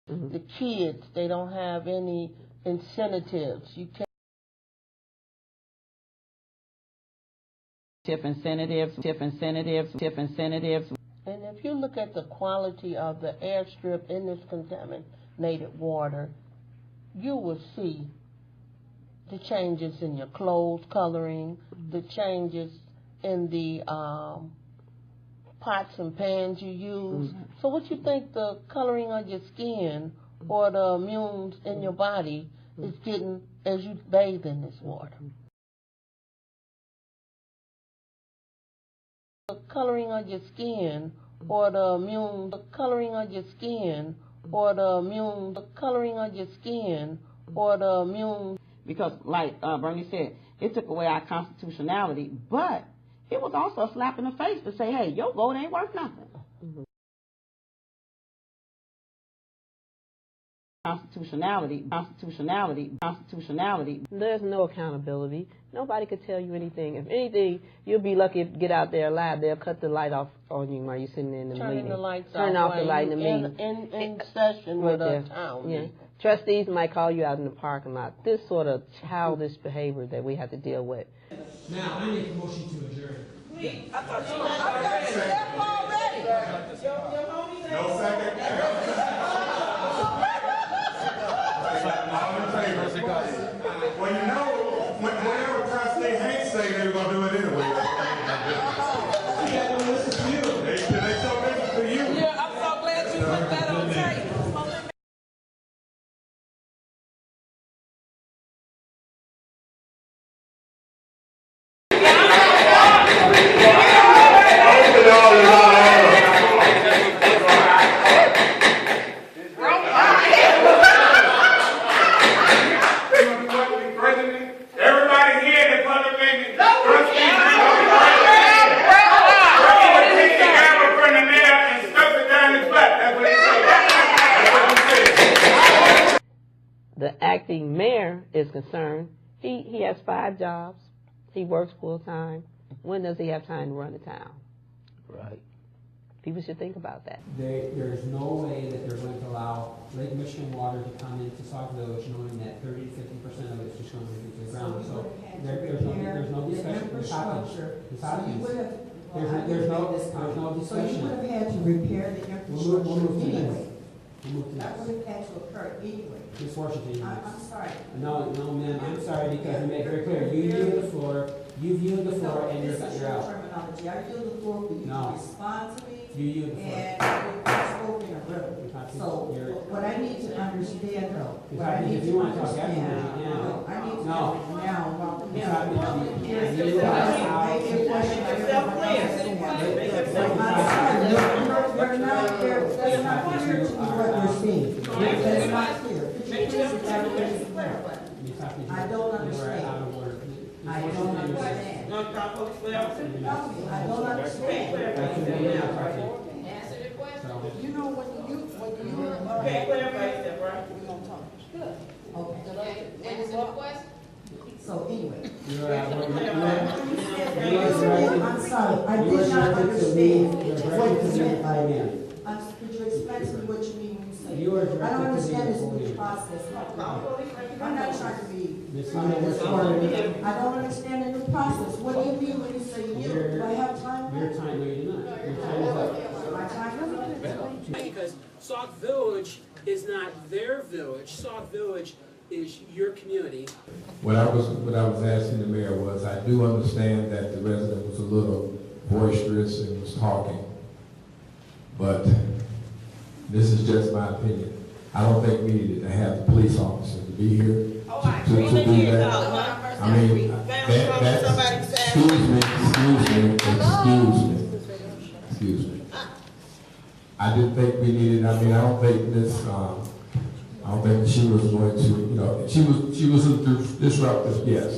The kids, they don't have any incentives. You can't tip incentives. And if you look at the quality of the airstrip in this contaminated water, you will see the changes in your clothes coloring, the changes in the pots and pans you use. So what you think the coloring of your skin or the immunes in your body is getting as you bathe in this water? The coloring of your skin or the immune, the coloring of your skin or the immune, the coloring of your skin or the immune. Because, like Bernie said, it took away our constitutionality, but it was also a slap in the face to say, hey, your vote ain't worth nothing. Constitutionality. There's no accountability. Nobody could tell you anything. If anything, you'll be lucky to get out there alive. They'll cut the light off on you while you're sitting in the meeting. Turning the lights Turn off the light in the meeting. In session with a town. Yeah. Trustees might call you out in the parking lot. This sort of childish behavior that we have to deal with. Now, I make a motion to adjourn. Please, I thought you already. No second. All in favor? Well, you know, whenever trustee Hanks say they were going to do it anyway. Yeah, no, listen to you. They so listen to you. Yeah, I'm so glad you put that on tape. The acting mayor is concerned. He has 5 jobs. He works full time. When does he have time to run the town? Right. People should think about that. There's no way that they're going to allow Lake Michigan water to come into Sauk Village knowing that 30 to 50% of it's just going to into the ground. So there's no discussion. This happens. There's no discussion. So you would have had to repair the infrastructure anyway. That would have had to occur anyway. Ms. Washington. I'm sorry. No, ma'am, I'm sorry because you made it very clear. You viewed the floor, and you're out. Terminology. I yield the floor for you to respond to me. You yield the floor. And you've spoken a riddle. So what I need to understand though, if you want to talk afterwards, you can. I need to No. now that's not clear to me what you're saying. That's not clear. Could you please elaborate? I don't understand. I don't understand. I don't understand. Answer the question. You know when you Okay, clarify yourself, right? we're gonna talk. Good. Okay. Answer the question. So anyway. I'm sorry, I did not understand what you meant by that. Could you explain to me what you mean when you say? I don't understand this new process. I'm not trying to be. I don't understand the new process. What do you mean when you say you? Do I have time? Your time, no, you do not. Your time is up. My time is up. Because Sauk Village is not their village. Sauk Village is your community. What I was asking the mayor was, I do understand that the resident was a little boisterous and was talking, but this is just my opinion. I don't think we needed to have the police officer to be here to do that. I mean, that's, excuse me. I didn't think we needed, I mean, I don't think she was going to, she was disruptive, yes.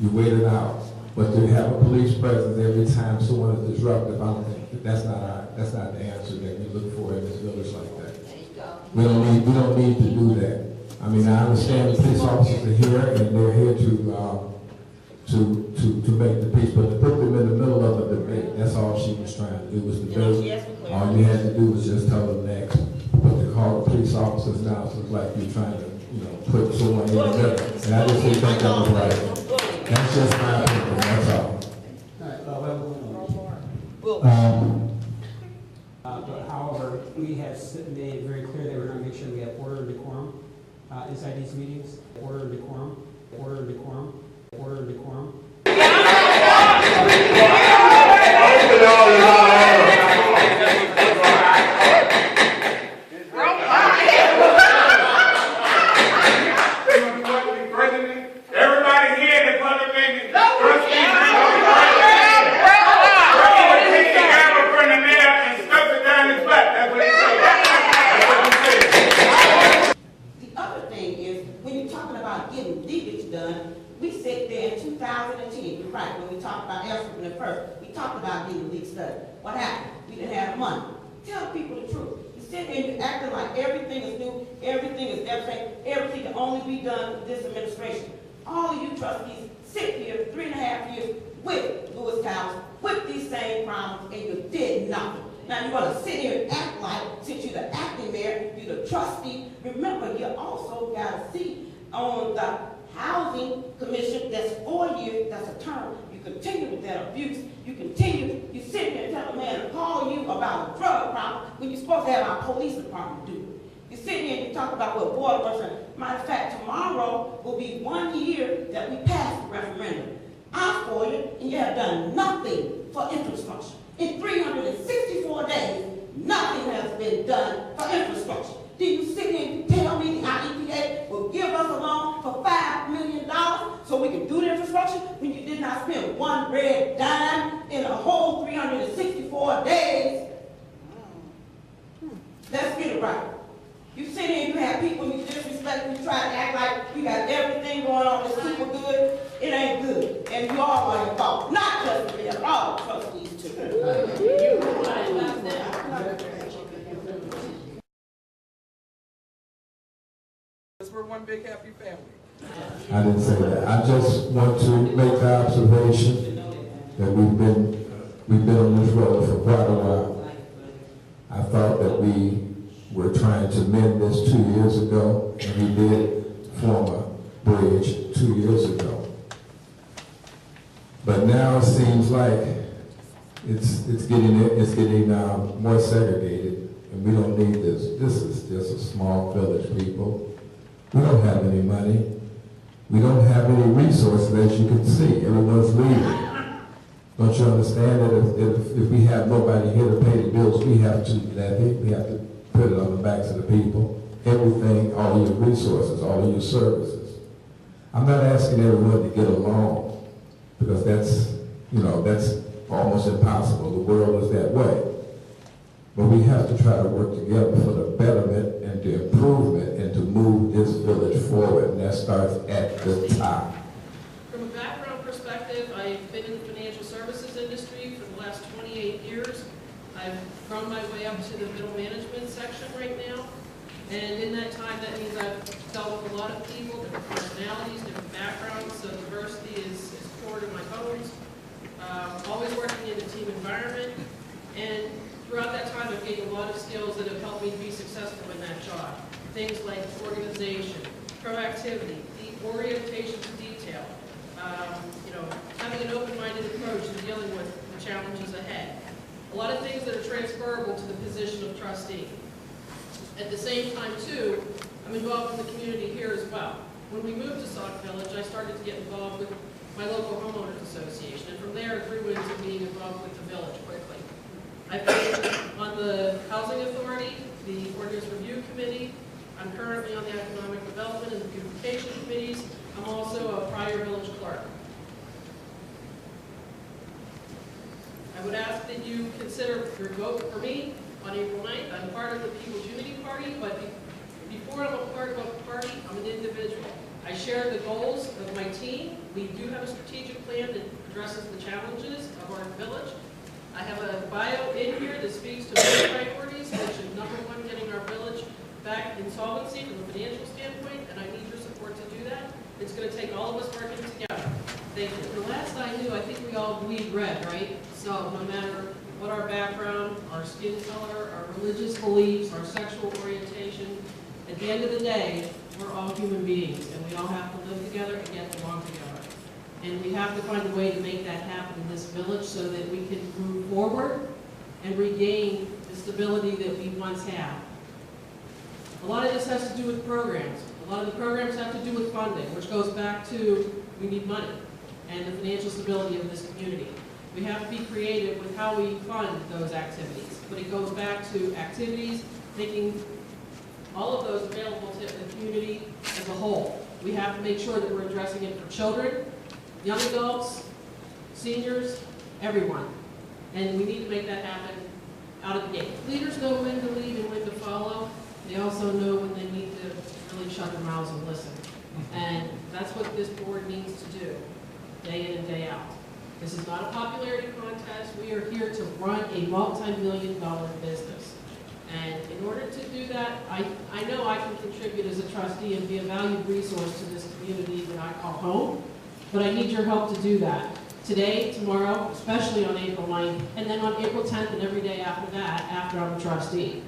You waited out. But to have a police presence every time someone is disruptive, I don't think that's not the answer that we look for in this village like that. We don't need to do that. I mean, I understand the police officers are here and they're here to make the peace, but to put them in the middle of a debate, that's all she was trying to do was debate. All you had to do was just tell them next. But to call the police officer like you're trying to, put someone in the middle. And I just didn't think that was right. That's just my opinion, that's all. But however, we have made it very clear that we're going to make sure we have order and decorum inside these meetings. Order and decorum. Order and decorum. Order and decorum. Everybody here in the public meeting, The other thing is, when you're talking about getting leakage done, we sit there in 2010, you're right, when we talked about Elstrip at first, we talked about getting leaks done. What happened? We didn't have the money. Tell people the truth. You sit there and you're acting like everything is new, everything can only be done with this administration. All of you trustees sit here 3.5 years with Lewis Towers, with these same problems, and you did nothing. Now you want to sit here and act like, since you're the acting mayor, you're the trustee, remember you also got a seat on the housing commission that's 4 years, that's a term. You continue with that abuse, you sit here and tell a man to call you about a drug problem when you're supposed to have our police department do it. You sit here and you talk about what water was. Matter of fact, tomorrow will be 1 year that we passed the referendum. I'm for you, and you have done nothing for infrastructure. In 364 days, nothing has been done for infrastructure. Do you sit here and tell me the EPA will give us a loan for $5 million so we can do the infrastructure when you did not spend one red dime in a whole 364 days? Let's get it right. You sit here and you have people you disrespect, you try to act like we got everything going on that's super good. It ain't good. And you all are involved. Not just me, all the trustees too. We're one big happy family. I didn't say that. I just want to make the observation that we've been on this road for quite a while. I thought that we were trying to mend this 2 years ago, and we did form a bridge 2 years ago. But now it seems like it's getting more segregated, and we don't need this. This is just a small village, people. We don't have any money. We don't have any resources, as you can see. Everyone's leaving. Don't you understand that if we have nobody here to pay the bills, we have to levy, we have to put it on the backs of the people. Everything, all your resources, all of your services. I'm not asking everyone to get along, because that's almost impossible. The world is that way. But we have to try to work together for the betterment and the improvement and to move this village forward, and that starts at the top. From a background perspective, I've been in the financial services industry for the last 28 years. I've grown my way up to the middle management section right now, and in that time, that means I've dealt with a lot of people, different personalities, different backgrounds, so diversity is core to my bones. Always working in a team environment, and throughout that time, I've gained a lot of skills that have helped me be successful in that job. Things like organization, proactivity, the orientation to detail, having an open-minded approach to dealing with the challenges ahead. A lot of things that are transferable to the position of trustee. At the same time, too, I'm involved in the community here as well. When we moved to Sauk Village, I started to get involved with my local homeowners association, and from there, it grew into being involved with the village quickly. I've been on the Housing Authority, the Ordinance Review Committee. I'm currently on the Economic Development and the Beautification Committees. I'm also a prior village clerk. I would ask that you consider your vote for me on April 9th. I'm part of the People's Unity Party, but before I'm a part of a party, I'm an individual. I share the goals of my team. We do have a strategic plan that addresses the challenges of our village. I have a bio in here that speaks to my priorities, which is number one, getting our village back in solvency from a financial standpoint, and I need your support to do that. It's going to take all of us working together. Thank you. The last I knew, I think we all bleed red, right? So no matter what our background, our skin color, our religious beliefs, our sexual orientation, At the end of the day, we're all human beings, and we all have to live together and get along together. And we have to find a way to make that happen in this village so that we can move forward and regain the stability that we once had. A lot of this has to do with programs. A lot of the programs have to do with funding, which goes back to we need money and the financial stability of this community. We have to be creative with how we fund those activities. But it goes back to activities, making all of those available to the community as a whole. We have to make sure that we're addressing it for children, young adults, seniors, everyone. And we need to make that happen out of the gate. Leaders know when to lead and when to follow. They also know when they need to really shut their mouths and listen. And that's what this board needs to do, day in and day out. This is not a popularity contest. We are here to run a multi-million-dollar business. And in order to do that, I know I can contribute as a trustee and be a valued resource to this community that I call home, but I need your help to do that. Today, tomorrow, especially on April 9th, and then on April 10th and every day after that, after I'm a trustee.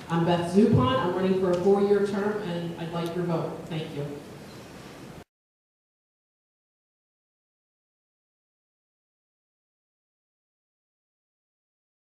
I'm Beth Zupon. I'm running for a 4-year term, and I'd like your vote. Thank you.